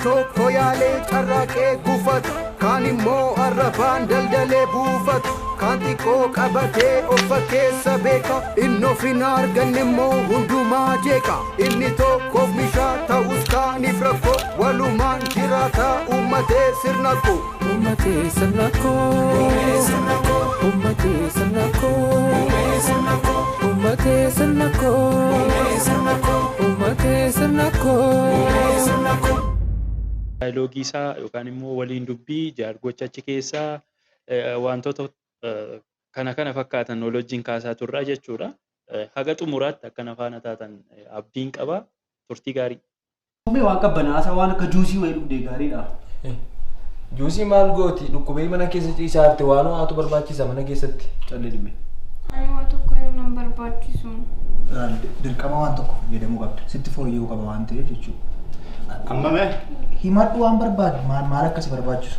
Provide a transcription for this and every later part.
tokko yaalee carraaqee gufatu kaan immoo arrabaan daldalee buufatu kaan xiqqoo qabatee ofa keessa beeka inni of hin arganne immoo hundumaa jeeqa inni tokkoof mishaa ta'us kaaniif rakkoo walumaan jiraata uummatee sirna koo uummatee sirna koo uummatee sirna koo uummatee sirna koo uummatee sirna koo. Dialoogii isaa yookaan immoo waliin dubbii jaargocha achi keessaa wantoota kana fakkaatan wajjin kaasaa turraa jechuudha. Haga xumuraatti akkana faana taatan abdiin qaba. Turtii gaarii. Mee waan qabbanaasa waan akka juusii wayii dhugdee gaariidha. Juusii maal gooti? Dhukkubee mana keessa ciisaatti waan ho'aatu barbaachisa mana keessatti. Callee dhimme. Ani waan tokko yoo nan barbaachisu. Dirqama waan tokko fayyadamuu qabda. Sitti fooyya'uu qaba waan ta'eef jechuudha. Amma mee himadhu waan barbaadu maal akkasi barbaachisu?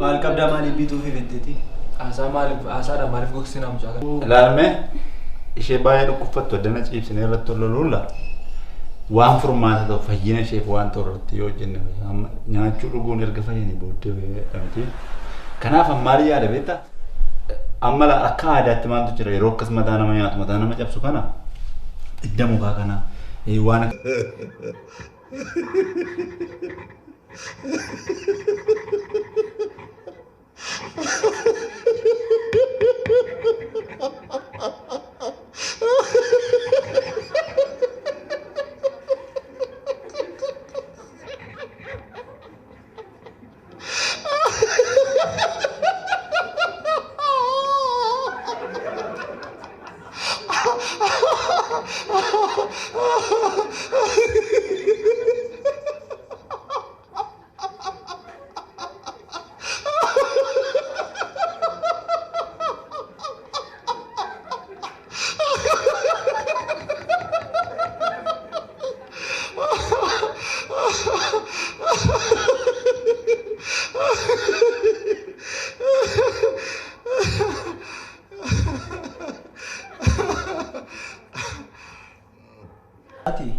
Maal qabdaa maaliif bituuf hifetteeti? Haasaadha maaliif gogsina mucaa kana? ilaalme ishee baay'ee dhukkubfattu addana ciibsinee irratti loluulla waan furmaata ta'u fayyina isheef waan ta'u irratti yoo jenne nyaachuu dhuguun erga fayyanii booddee dhabamti. Kanaaf maal yaada beektaa? Amma akka aadaatti maaltu jira yeroo akkas mataa nama nyaatu mataa nama cabsu kana idda mukaa kana waan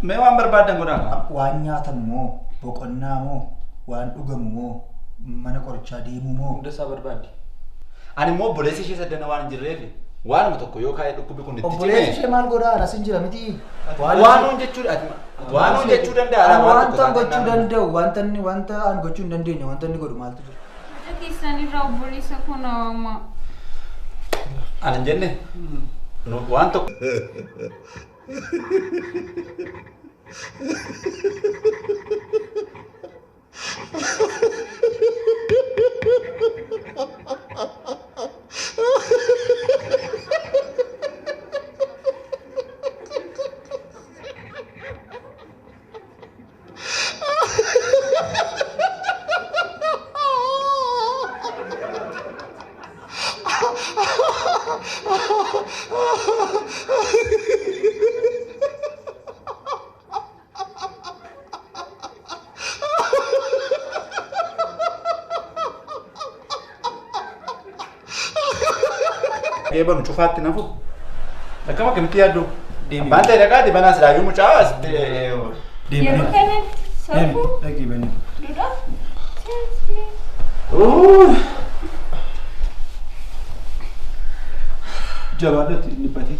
mee waan barbaadan godhaa? Waan nyaatamu moo boqonnaa moo waan dhugamu moo mana qorichaa deemuu moo hunda isaa barbaaddi. Ani immoo obboleessi ishee saddana waan hin jirreef waanuma tokko yoo kaa'ee dhukkubbi kun itti obboleessi ishee maal godhaa? Anas hin jira miti. Waanuun jechuudha. Waanuun jechuu danda'a. Wanta gochuu danda'u wanta an gochuu hin dandeenye wanta inni godhu maaltu jira? Haja keessanirraa obboleessa koo naawama. Ani hin jenne waan tokko. Eebon cufaatti nafu akkama kamti yaaddu banta dhaqaati banaas raayuu mucaa as Yeroo kanatti safuu Dhaqii bani. duudha. Jabaadhatti dhiphatee.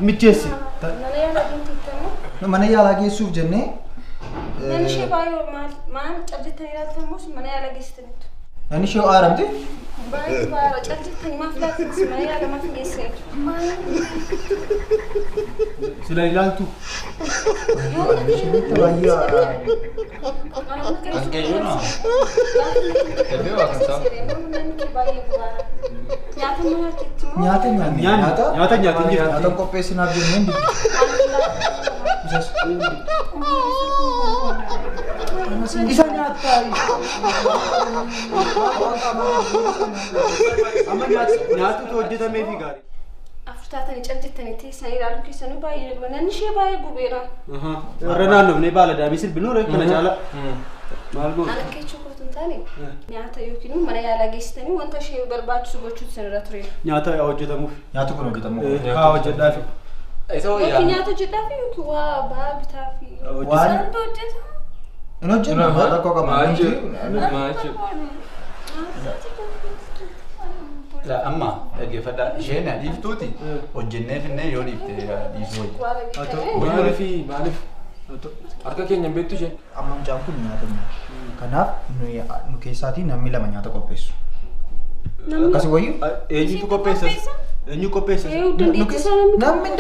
Michesi. Mana yaalaa geessuuf jennee Namni ishee baay'ee maal cabditanii ilaaltan moo mana yaalaa geessitaniitu? Ani shoo aaramte? Baay'ee baara callittanii maaf laaffisu malee yaada maaf geesse. Sila ilaaltu. Ankeeyyuu noo. Ebbee waa kan saa. Nyaata Nyaata nyaata qopheessinaaf jenneen isa nyaataa. Amma nyaatutu hojjetameefi gaarii. Afurtaatanii callittanii teessanii ilaaluun keessanuu baay'ee namni ishee baay'ee gubeera. Warra naannofnee baala daamii silbinuu kana caala. Maal goota? Ana keechuu kootu hin taane nyaata yookiin mana yaalaa geessitanii wanta ishee barbaachisu gochuutu isinirra ture. Nyaata hojjetamuuf. nyaata kun hojjetamu. Haa hojjedhaafi. Yookiin nyaata hojjedhaafi yookiin waa ba'aa bitaa fi Waan Santu hojjeta. hin hojjennu rakkoo qaba. Amma dhaggeeffadhaa isheen dhiiftuuti hojjennee finnee yoo dhiifte dhiisuu wayya. Maaliif maaliif? Harka keenya beektu isheen. Amma mucaan kun nyaata nyaata. Kanaaf nu keessaatii namni lama nyaata qopheessu. Akkasii wayyu? Eenyutu qopheessa? Eenyu qopheessa? Namni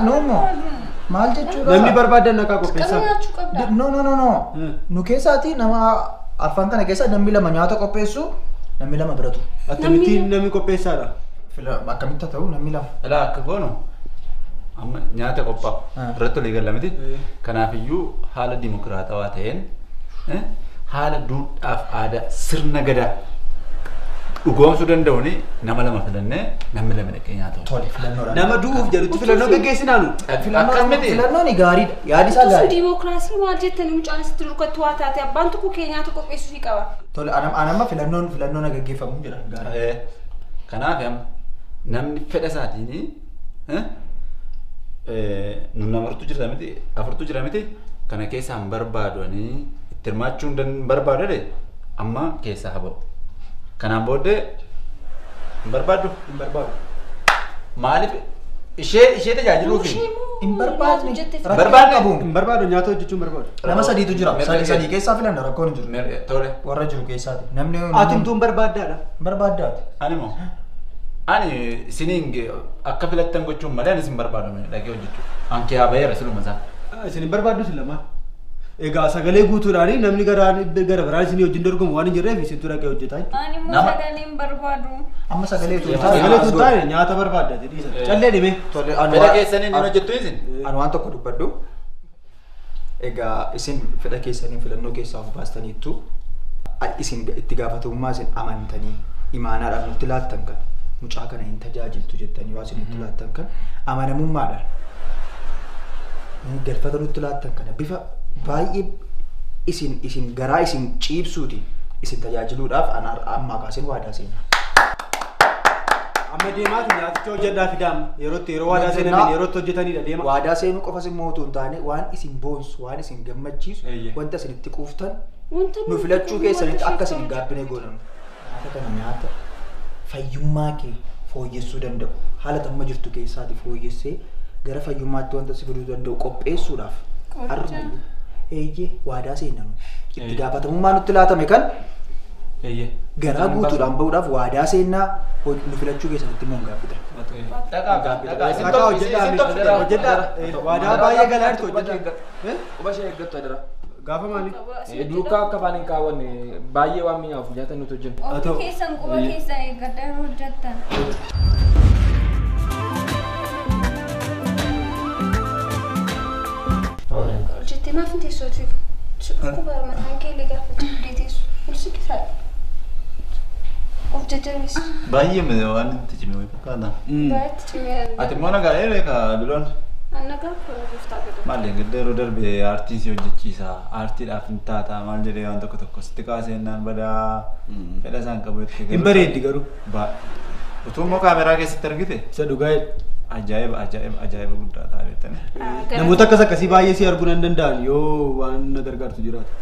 nuummoo maal jechuudha? Namni barbaadan naqaa qopheessaa. No. Nu keessaatii nama afaan kana keessa namni lama nyaata qopheessu namni lama biratu. Akkamittiin namni qopheessaadha? Akkamitti ta'u namni lama. Ilaa akka goonu amma nyaata qophaa'u irratti olii galla miti. Kanaafiyyuu haala dimokiraatawaa ta'een haala duudhaaf aadaa sirna gadaa dhugoomsuu danda'uuni nama lama filannee namni lama dhaqee nyaata. Tole filannoodhaan. Nama du'uuf jedhutti filannoo gaggeessinaanu. Filannoon gaariidha. Yaadi isaa gaariidha. Dimookiraasii maal jettanii mucaan asitti durkatti waa taate abbaan tokko kee nyaata qopheessuu qaba. Tole anamma filannoon gaggeeffamu jedha gaariidha. Kanaaf namni fedha isaatiin nu namartu jira miti afurtu jira miti kana keessaa hin barbaadanii itti hirmaachuu hin barbaadne amma keessaa haa ba'u. Kanaan booddee hin barbaadu. Maaliif ishee tajaajiluufi Hin barbaadne. Hin barbaadu nyaata hojjechuun barbaadu. Nama sadiitu jira. Sadii keessaa filanna rakkoon hin jiru. Tole. Warra jiru keessaati. Namni Atimtuun barbaaddaadha. barbaaddaati. Ani isiniin akka filattan gochuun malee ani isin barbaadu dhaqee hojjechuu. Ankee haa baheera siluma isaa. Isin hin barbaaddu isin lama. Egaa sagalee guutuudhaan namni gara biraan isin wajjin dorgomu waan hin jirreef isintu dhaqee hojjetaa jechuudha. Ani immoo sagalee hin barbaadu. Amma sagaleetu Sagalee taa'e nyaata barbaadda jedhiisa. Callee dhibee. Fedha keessaniin hin hojjettu isin. Ani waan tokko dubbadhu. Egaa isin fedha keessaniin filannoo keessaa of baastaniittu isin itti gaafatamummaa isin amantanii imaanaadhaan nutti laattan kan mucaa kana hin tajaajiltu jettanii waa isin nutti laattan kan amanamummaadhaan galfata nutti laattan kana bifa baay'ee isin garaa isin ciibsuuti isin tajaajiluudhaaf ammaa kaasin waadaa seenaa. Amma deemaati nyaaticha hojjedhaa fidaam yeroo waadaa seenanii yerootti hojjetanidha deema. Waadaa seenuu qofas immoo utuu hin taane waan isin boonsu waan isin gammachiisu wanta isin itti quuftan nu filachuu keessanitti akka isin gaabbine godhamu. Nyaata kana nyaata fayyummaa kee fooyyessuu danda'u haala tamma jirtu keessaati fooyyessee gara fayyummaatti wanta si fiduu danda'u qopheessuudhaaf armayyuu eeyyee waadaa seenanu itti gaafatamummaa nutti laatame kan garaa guutuudhaan bahuudhaaf waadaa seenaa nu filachuu keessatti immoo hin gaaffitan. Hojjedhaa. Waadaa baay'ee galaa jirtu hojjedhaa. Quba ishee eeggattu adara. Gaafa maali? Duukaa akka afaan hin kaawwanne baay'ee waan mi'aawu nyaata nuti hojjennu. Ofii keessan quba keessan eeggadhaa hojjettan. Hojjettee maaf hin teessootiif? Quba mataan kee illee gaafa jibbee teessu. Ulsi kisaadha. Of jajjabees. Baay'ee waan itti cime wayii fakkaata. Baay'eetti cimee. Ati immoo nagaa eegaa biloon. Nagaa koo gooftaa godhu. Maali gidda yeroo darbe aartiin si hojjechiisa aartiidhaaf hin taata maal jedhee waan tokko tokko sitti kaasennaan badaa fedha isaan qabu itti Hin bareeddi garuu. Utuu immoo kaameraa keessatti argite Isa dhugaa ajaa'iba guddaa ta'a beektanii. namoota akkasii baay'ee si arguu nan danda'an yoo waan na gargaartu jiraata.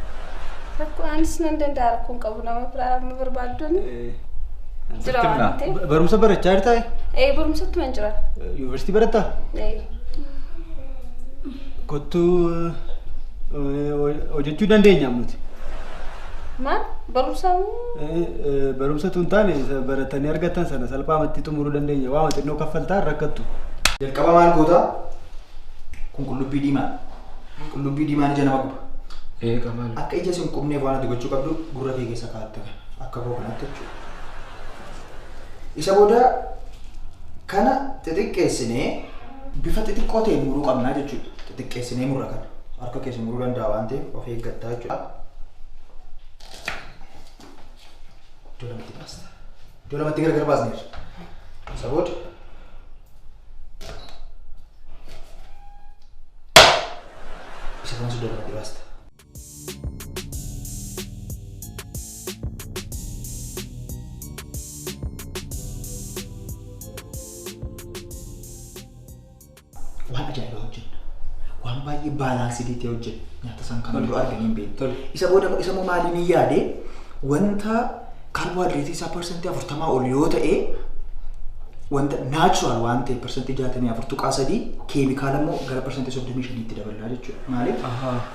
Rakkoo anis nan danda'a rakkoon qabu nama biraa amma barbaaddoon jira waan ta'eef. Barumsa barachaa jirtaa? Barumsatti man jira. Yuunivarsiitii barattaa? Kottuu hojjechuu dandeenya nuti. Maal? Barumsamu? Barumsa tun taane baratanii argatan sana salphaamatti xumuruu dandeenya. Waa xinnoo kaffaltaa rakkattu. Jalqaba maal goota? Kun qullubbii diimaa. Qullubbii diimaan ija nama guba. Qamal. Akka ija sin qubneef waan ati gochuu qabdu gurra kee keessa kaa'atte akka koo kanatti jechuudha. Isa booda kana xixiqqeessinee bifa xixiqqoo ta'e muruu qabnaa jechuudha. Xixiqqeessinee murra kana. Harka keessa muruu danda'a waan ta'eef of eeggattaa jechuudha. Iddoo lamatti baasta. Iddoo lamatti gargar baasneerra. Isa booda isa kanas iddoo lamatti baasta. Waan ajaa'ibaa hojjenna. Waan baay'ee baalaansii ta'e hojjenna. Nyaata san kan dura arganii hin beekne. Isa booda isa moo maaliin hin yaade wanta kaarboohayidireetii isaa parsantii 40 ol yoo ta'e wanta naachuraal waan ta'e parsantii 64 tuqaa 3 keemikaala immoo gara parsantii 35 tti dabalaa jechuudha. Maaliif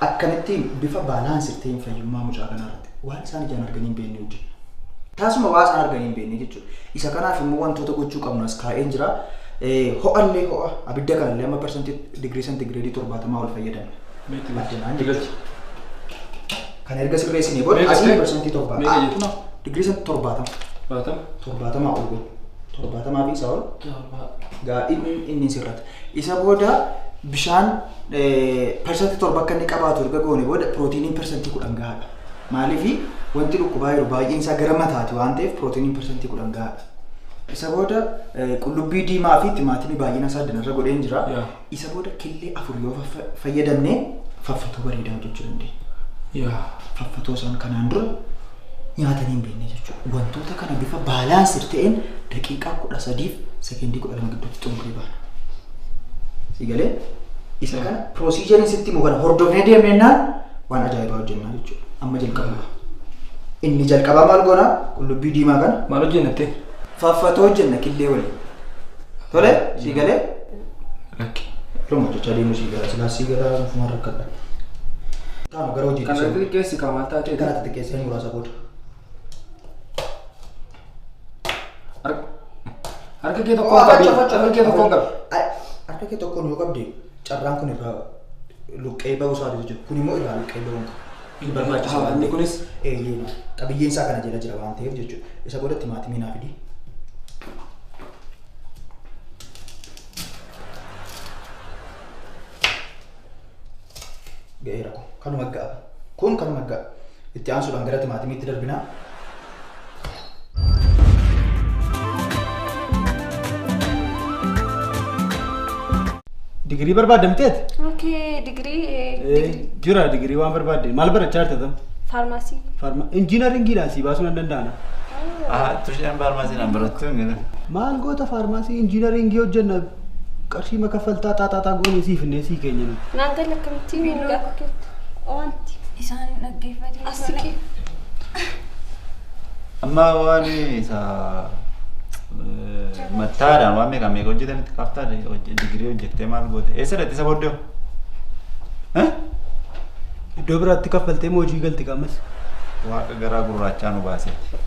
akkanatti bifa baalaansii ta'een fayyummaa mucaa kanarratti waan isaan ijaan arganii hin beekne hojjenna. Taasuma waa isaan arganii hin beekne jechuudha. Isa kanaaf immoo wantoota gochuu qabnu as kaa'een jira. Ho'allee ho'a abidda kanallee amma parsantii digirii sentigireedii 70 ol fayyadamna. Addanaan jechuudha. Kan erga sirreessinee booda asii parsantii 70 digirii 70 70 ol godhu. 70 fi isa ol gaa inni sirrata. Isa booda bishaan parsantii 7 akka inni qabaatu erga goone booda pirootiiniin parsantii 10 gahaadha. Maaliif wanti dhukkubaa yeroo baay'een isaa gara mataati waan ta'eef pirootiiniin parsantii 10 gahaadha. Isa booda qullubbii diimaa fi timaatimii baay'ina isaa danarra godheen jira. Isa booda killee 4 yoo fayyadamne faffatoo bareedaa hojjechuu dandeenya. Faffatoo isaan kanaan dura nyaatanii hin beekne jechuudha. Wantoota kana bifa baalaansii ta'een daqiiqaa 13 fi sekendii 12 gidduutti xumuree baana. Sigalee isa kana piroosiijeriin sitti immoo kana hordofnee deemneenaan waan ajaa'ibaa hojjennaa jechuudha. Amma jalqabaa. Inni jalqabaa maal goona? Qullubbii diimaa kana Maal hojjennatte? faffatoo hojjenna killee waliin. Tole sigalee Lakki. looma jecha deemu sigara silaa sigara fumaan rakkadha. Taanu gara hojii Kana xixiqqeessi qaamaal taatee? kana xixiqqeessanii muraasa booda. Harka kee tokkoon qabi. Harka kee tokkoon qabi. Harka kee tokkoon yoo qabde carraan kun irraa luqqee bahuu isaa jechuudha. Kun immoo irraa luqqee bahuu qaba. Inni barbaachisaa waan Inni kunis qabiyyeen isaa kana jala jira waan ta'eef jechuudha. Isa booda timaatimii naa fidi. Ga'eera kun kanuma ga'a. Kun kanuma ga'a. Itti aansuudhaan gara timaatimiitti darbinaa. Digirii barbaadamteet? Okay, degree Jira digirii waan barbaadde. Maal barachaa jirta? pharmacy. Injiinaringiidhaan si baasuun hin danda'ana. Tusheen faarmaasiidhaan barattu hin Maal goota faarmaasii injiinaringii hojjenna qarshii makaffaltaa xaaxaaxaa goonee siif innee sii keenya nuti. Naan gala akkamitti miidhaa fakkeetti? Wanti Isaan dhaggeeffate. asiki. amma waan isa mattaadhaan waan meeqa meeqa hojjetanitti kaftaa digirii hojjettee maal goote eessa dhatti isa booddee Iddoo biraatti kaffaltee moo hojii galti qaamas? waaqa garaa gurraachaa nu baasetti.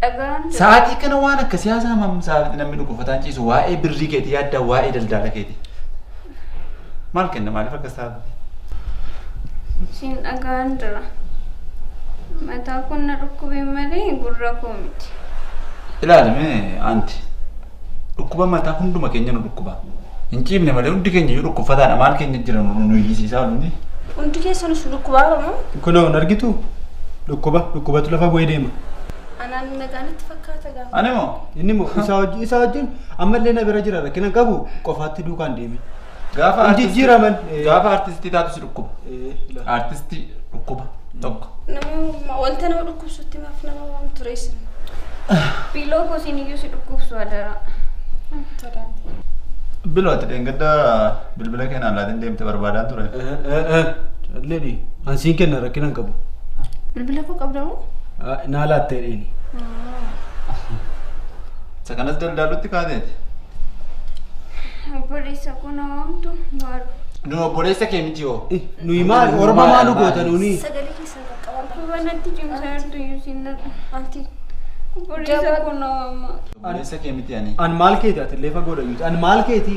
Dhagaan Sa'aatii kana waan akka siyaasaa mamsaafatti namni dhukkubsataan ciisu waa'ee birrii keetii yaaddaa waa'ee daldala keetii. Maal kenna maaliif akkas taatu? siin dhagaan jira. Mataa kun na dhukkubee malee gurra koo miti. Ilaalame anti dhukkuba mataa hunduma keenya nu dhukkuba. Hin ciifne malee hundi keenya iyyuu dhukkubsataadha maal keenya jira nu hiyyisiisaa hundi. Hundi keessanis dhukkubaa qabu. Kunoo hin argitu? Dhukkubatu lafa bu'ee deema. Anaan nagaanitti fakkaata gaafa. Ani moo? Inni moo isa wajjin ammallee na bira jira rakkina qabu qofaatti duukaan deeme. Gaafa Jijjiiraman. gaafa artistii taatu si dhukkuba. Artistii dhukkuba tokko. Nama wanta nama dhukkubsutti maaf nama waan tureessin. Biiloo koo siin iyyuu si dhukkubsu adara. Bilooti dheengadda bilbila keenaan laatiin deemte barbaadaan ture. Calleedhi. Ansiin kenna rakkina hin qabu. Bilbila koo qabdamu? Naa laattee dheeni. Isa kanas daldaalutti kaateeti. Obboleessa kun hoomtu maal? Nu obboleessa kee miti hoo? Nuyi maal orma maalu goota nuuni? Sagalee keessaa qaqqaban. banatti cimsaa jirtu yuusin Anti. Obboleessa kunoo Obboleessa kee miti ani. An maal keeti ati illee fagoodha yuuti. An maal keeti?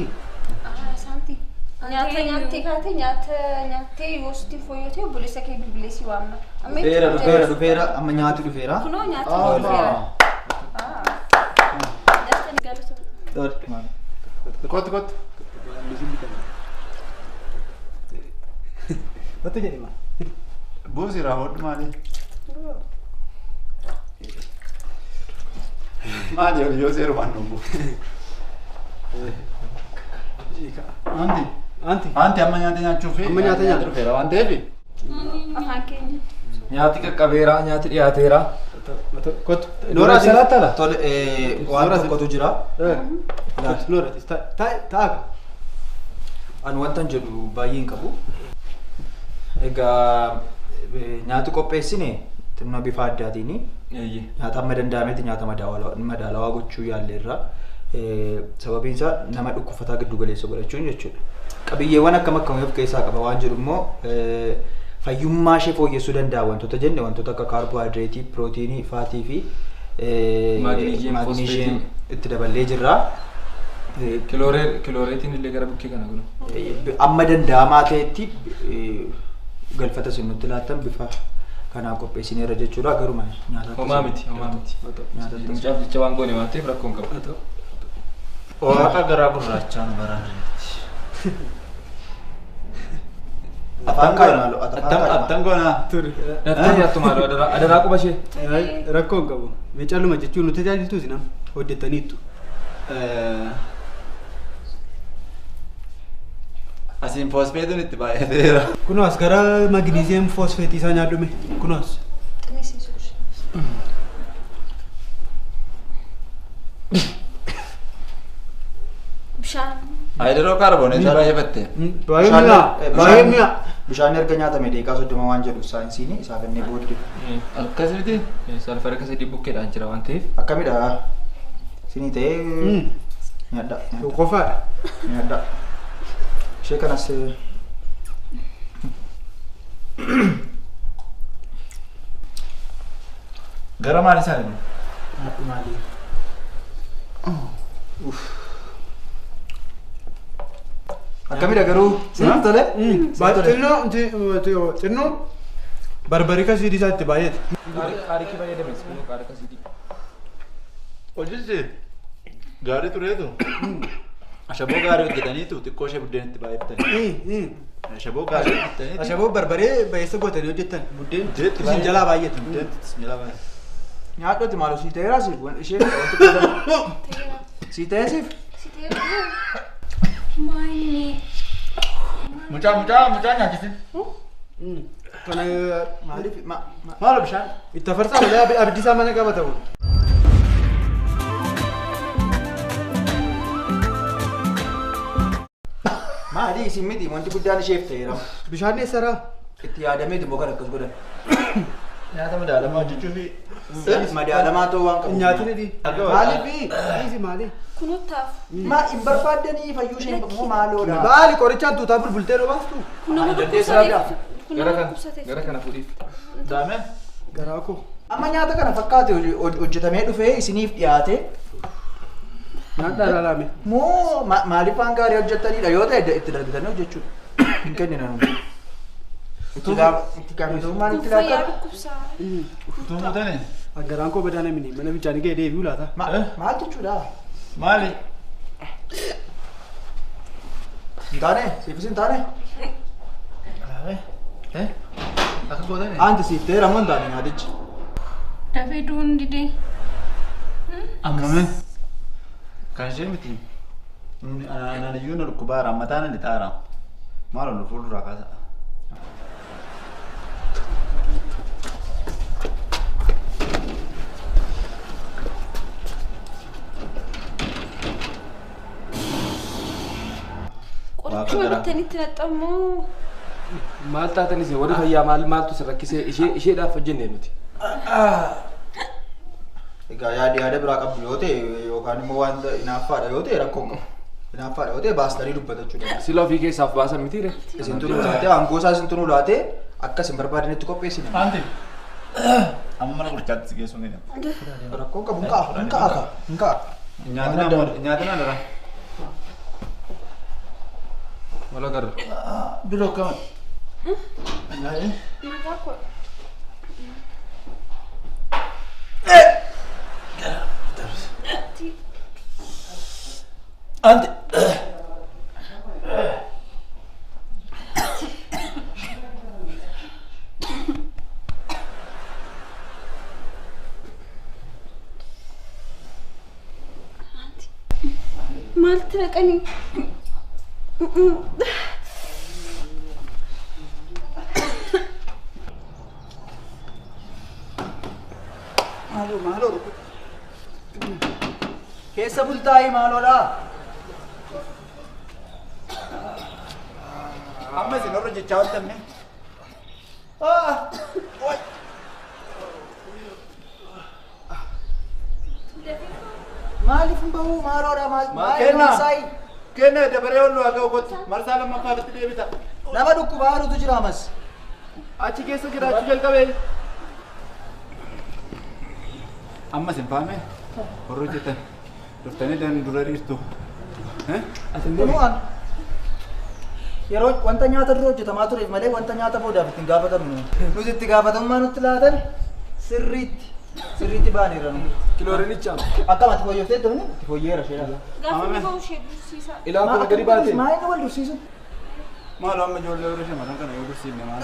Santi. Nyaatee kaatee nyaatee yoo sitti fooyyotee obboleessa kee bilbileessi waamna. Dhufeera amma nyaati dhufeera. Kunoo nyaatee dhufeera. Kottu. Wata jedhe maal? Buusi raawwadhu maali? Maali yoo seerumaan dhumbu? Anti amma nyaata nyaachuuf Amma nyaata nyaata. dhufeera waan ta'eef. Afaan keenya. Nyaati qaqqabeera, nyaati dhiyaateera. Kottu. Noora salaata la? Tole waan tokkotu jira. Noora taa'aa. An wantan jedhu baay'ee hin qabu. Egaa nyaati qopheessine xinnoo bifa addaatiini. Nyaata amma danda'ametti nyaata madaalawaa gochuu yaalleerra. Sababiin isaa nama dhukkubsataa giddu galeessa godhachuun jechuudha. Qabiyyeewwan akkam akkamii of keessaa qaba waan jedhu immoo fayyummaa ishee fooyyessuu danda'a wantoota jenne wantoota akka kaarbohaayidireetii, pirootiinii, faatii fi maagneeshiyeem itti daballee jirra. Kilooreetiin illee gara bukkee kana gunu. Amma danda'amaa ta'etti galfata isin nutti laattan bifa kanaan qopheessineerra jechuudha garuma nyaata. Homaa miti. Mucaaf jecha waan goone waan ta'eef rakkoo hin qabu. Waaqa garaa gurraachaan baraarreetti. Attam goonaa. Daftaan nyaattu maaloo adaraa quba ishee. Rakkoo hin qabu. Meecaaluma jechuun nuti tajaajiltu isin hojjettaniittu. Asiin foosfeetuun itti baay'ateera. Kunoos gara magniisiyeem foosfeetii isaa nyaadhume. Kunoos. Bishaan. Hayidiroo kaarboneetii baay'eeffatte. Baay'ee mi'a. Bishaan erga nyaatame deeqaa 30 waan jedhu saayinsiin isaa kennee booddee. Akkasumatti Salfara akka sadii bukkeedhaan jira waan ta'eef. Akkamidha? Sinii ta'ee nyaadha. Qofaadha. Nyaadha. Ishee kanas gara maal isaanii? Maali? akkamidha garuu siif tole? Xinnoo barbarii kasii isaa itti baay'ate. Qaarikii fayyadames kunoo qaarika sidii. Hojjechi gaarii tureetu. Ashaboo gaarii hojjetaniitu xiqqoo ishee buddeen itti baay'atanii. Ashaboo gaarii hojjetaniitu. Ashaboo barbaree bayeessa gootanii hojjetan buddeen isin jalaa baay'ate. Buddeen isin jalaa baay'ate. Nyaadhoti maaloo sii ta'eeraa siif ishee wanti godhamu. Sii ta'ee siif? Si ta'ee. Maayini. Mucaa nyaachisi. Kana Maaliif Maalo bishaan? itti afarsaa malee abdiisaa mana qaba ta'u. maali isin miti wanti guddaan isheef ta'eera. Bishaan eessaraa? Itti yaadameeti immoo kan akkas godhan. Nyaata madaalamaa hojjechuufi. Madaalamaa ta'uu waan qabu. Nyaatni di. Maaliifi? Maali? Kunuuttaaf. Ma hin barbaadanii fayyuu isheen immoo maaloodha. Baali qorichaan tuutaa bulbultee dho baastu. Kunuma dhukkubsateef. Kunuma dhukkubsateef. Gara kana fuudhiif. Daame? Garaa koo. Amma nyaata kana fakkaate hojjetamee dhufee isiniif dhiyaate. Nyaadhaa ilaalame. Moo maaliif waan gaarii hojjettaniidha yoo ta'e itti darbatanii hojjechuudha. Hin kennina nuti. Itti gaafatamummaan itti Fayyaa laata. dhukkubsaa. Tuumutani? Garaan koo badaa namni mana bichaanii ga'ee deebi'uu laata? Maal jechuudha? Maali? Hin taane? Siifis hin taane? Akka gootani? Aanti siif ta'eera moo hin taane nyaatichi? Dafee duun didee. Ammame? Kan ishee miti. Anaan iyyuu na dhukkubaara mataan ni xaara. Maal ol fuulduraa kaasa? Qorichuma bittanitti naxxammoo. Maal taatanis warri fayyaa maaltu si rakkisee isheedhaaf hojjennee nuti. Egaa yaada biraa qabdu yoo ta'e yookaan immoo wanta inaaffaadha yoo ta'e rakkoo qabu. Inaaffaadha yoo ta'e baastanii dubbatachuu danda'a. Sila ofii keessaaf baasan mitiire. Isin tunuu laatee aangoo isaa isin tunuu laatee akka isin barbaadanitti qopheessine. Anti? Amma mana kurcaatti si geessu ngene. Rakkoon qabu hin ka'a. Nyaatni ada. Wala garra. Biloo kaman. Mataa koo. Anti. Maaltu dhaqanii? Maaloo. Keessa bultaa'ii maaloodha. Amma isin warra jechaa ooltanne. Maaliif hin bahuu maaloodha Kenna dabaree ol waa ga'u gotti marsaa lammaffaatti deebita. nama dhukkuba haalutu jira amas. Achi keessa jiraachuu jalqabee. Amma isin faame warra hojjetan dhuftanii dan dura dhiirtu. Kunuun yeroo wanta nyaata dura hojjetamaa tureef malee wanta nyaata boodaaf ittiin gaafatamnu. Nuti itti gaafatamummaa nutti laatan sirriitti baaniirra nu. Kiloorinicha. Akkamatti fooyyooftee turni itti fooyyeera sheera. Gaafa bahuu ishee dursiisaa. Ilaa kun gadi baate. Maayini wal dursiisu. Maal amma ijoollee warra shamarran kana yoo dursiifne maal?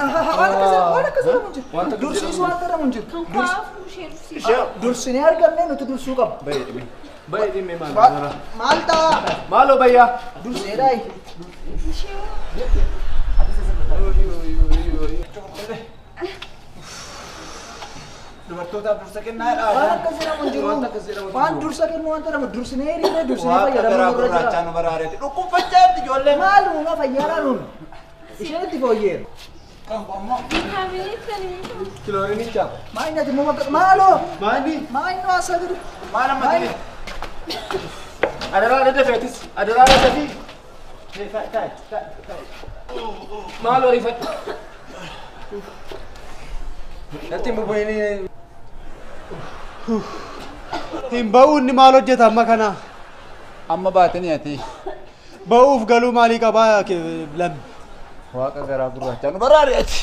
Waan akkasii namu jiru. Dursiisu wanta namu jiru. Kan kaafuu ishee dursiisaa. Dursinee argamne nuti dursuu qaba. Baay'ee dhimme maal? Maal ta'a? Maaloo bayyaa? Durseedhaayi. Dubartootaaf dursa kennaadha. Waan akkasii namu jiru. Waan dursa kennu wanta namu dursinee hiriiree dursinee Waa garaa fayyadamuu irra gurraachaa jira. nu baraareeti. Dhukkubfachaa jirti ijoolleen. Maal uuma fayyaadhaa nuun? Isheen itti fooyyeera. Kaabinetanii. Kiloorinicha. Maayini ati immoo maaloo? Maali? Maayini waa sagadu. Maal amma tini? Adaraa dada feetis. Adaraa dada fi. Maaloo rifadhu. Natti mubayini. Hin ba'u inni maal hojjeta amma kana? Amma baatanii ati. Ba'uuf galuu maalii qabaa lammi? Waaqa garaa gurraachaa nu baraareeti.